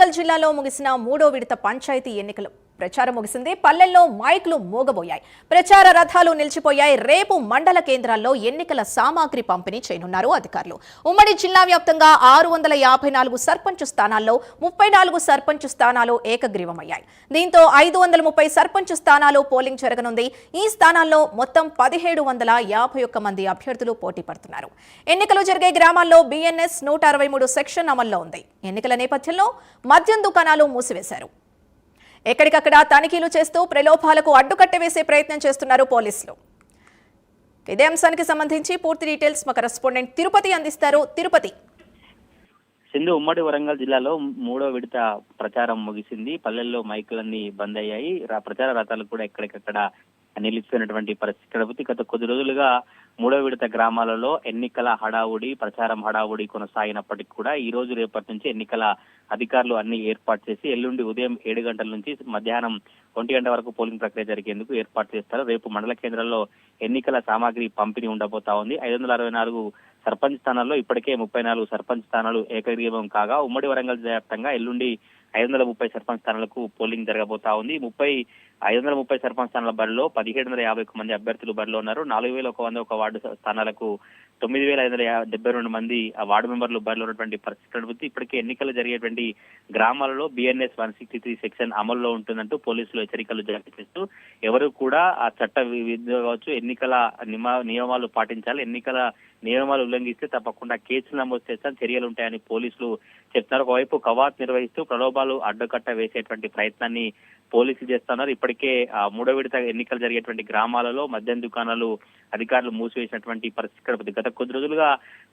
వరంగల్ జిల్లాలో ముగిసిన మూడో విడత పంచాయతీ ఎన్నికలు ప్రచారం ముగిసింది. పల్లెల్లో మైక్లు మోగబోయాయి. ప్రచార రథాలు నిలిచిపోయాయి. రేపు మండల కేంద్రాల్లో ఎన్నికల సామాగ్రి పంపిణీ చేయనున్నారు అధికారులు. ఉమ్మడి జిల్లా వ్యాప్తంగా 654 సర్పంచ్ స్థానాల్లో 34 సర్పంచ్ స్థానాలు ఏకగ్రీవమయ్యాయి. దీంతో 530 సర్పంచ్ స్థానాలు పోలింగ్ జరగనుంది. ఈ స్థానాల్లో మొత్తం 1751 మంది అభ్యర్థులు పోటీ పడుతున్నారు. ఎన్నికలు జరిగే గ్రామాల్లో బిఎన్ఎస్ 163 సెక్షన్ అమల్లో ఉంది. ఎన్నికల నేపథ్యంలో మద్యం దుకాణాలు మూసివేశారు. ఎక్కడికక్కడ తనిఖీలు చేస్తూ ప్రలోభాలకు అడ్డుకట్ట వేసే ప్రయత్నం చేస్తున్నారు పోలీసులు. ఇదే అంశానికి సంబంధించి పూర్తి డీటెయిల్స్ మా కరెస్పాండెంట్ తిరుపతి అందిస్తారు. తిరుపతి, సింధు, ఉమ్మడి వరంగల్ జిల్లాలో మూడో విడత ప్రచారం ముగిసింది. పల్లెల్లో మైకులన్నీ బంద్ అయ్యాయి. ప్రచార రథాలు కూడా ఎక్కడికక్కడ నిలిచిపోయినటువంటి పరిస్థితి. గత కొద్ది రోజులుగా మూడో విడత గ్రామాలలో ఎన్నికల హడావుడి, ప్రచారం హడావుడి కొనసాగినప్పటికీ కూడా ఈ రోజు రేపటి నుంచి ఎన్నికల అధికారులు అన్ని ఏర్పాటు చేసి ఎల్లుండి ఉదయం 7 గంటల నుంచి మధ్యాహ్నం 1 గంట వరకు పోలింగ్ ప్రక్రియ జరిగేందుకు ఏర్పాటు చేస్తారు. రేపు మండల కేంద్రంలో ఎన్నికల సామాగ్రి పంపిణీ ఉండబోతా ఉంది. 564 సర్పంచ్ స్థానాల్లో ఇప్పటికే 34 సర్పంచ్ స్థానాలు ఏకగ్రీవం కాగా ఉమ్మడి వరంగల్ వ్యాప్తంగా ఎల్లుండి 530 సర్పంచ్ స్థానాలకు పోలింగ్ జరగబోతా ఉంది. 530 సర్పంచ్ స్థానాల బరిలో 1750 మంది అభ్యర్థులు బరిలో ఉన్నారు. 4101 వార్డు స్థానాలకు 9572 మంది వార్డు మెంబర్లు బరిలో ఉన్నటువంటి పరిస్థితి. ఇప్పటికే ఎన్నికలు జరిగేటువంటి గ్రామాలలో బిఎన్ఎస్ 163 సెక్షన్ అమల్లో ఉంటుందంటూ పోలీసులు హెచ్చరికలు జారీ చేస్తూ ఎవరు కూడా ఆ చట్ట విధులు కావచ్చు, ఎన్నికల నియమాలు పాటించాలి. ఎన్నికల నియమాలు ఉల్లంఘిస్తే తప్పకుండా కేసులు నమోదు చేస్తాం, చర్యలు ఉంటాయని పోలీసులు చెప్తున్నారు. ఒకవైపు కవాత్ నిర్వహిస్తూ ప్రలోభాలు అడ్డుకట్ట వేసేటువంటి ప్రయత్నాన్ని పోలీసులు చేస్తున్నారు. ఇప్పటికే మూడో విడత ఎన్నికలు జరిగేటువంటి గ్రామాలలో మద్యం దుకాణాలు అధికారులు మూసివేసినటువంటి పరిస్థితి. గత కొద్ది రోజులుగా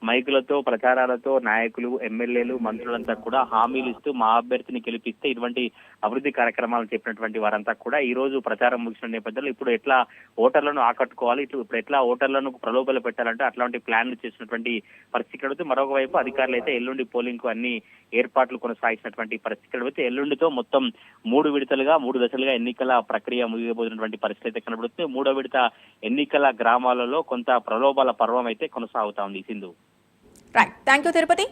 మైకులతో, ప్రచారాలతో నాయకులు, ఎమ్మెల్యేలు, మంత్రులంతా కూడా హామీలు ఇస్తూ మా అభ్యర్థిని గెలిపిస్తే ఇటువంటి అభివృద్ధి కార్యక్రమాలు చెప్పినటువంటి వారంతా కూడా ఈ రోజు ప్రచారం ముగిసిన నేపథ్యంలో ఇప్పుడు ఎట్లా ఓటర్లను ఆకట్టుకోవాలి, ఇప్పుడు ఎట్లా ఓటర్లను ప్రలోభాలు పెట్టాలంటే అట్లాంటి ప్లాన్లు చేసినటువంటి పరిస్థితి. మరొక వైపు అధికారులు అయితే ఎల్లుండి పోలింగ్ కు అన్ని ఏర్పాట్లు కొనసాగించినటువంటి పరిస్థితి. ఎల్లుండితో మొత్తం 3 విడతలుగా 3 దశలుగా ఎన్నికల ప్రక్రియ ముగియబోతున్నటువంటి పరిస్థితి కనబడుతుంది. మూడో విడత ఎన్నికల గ్రామాలలో కొంత ప్రలోభాల పర్వం అయితే కొనసాగుతా ఉంది. Sindhu, right, thank you Tirupati.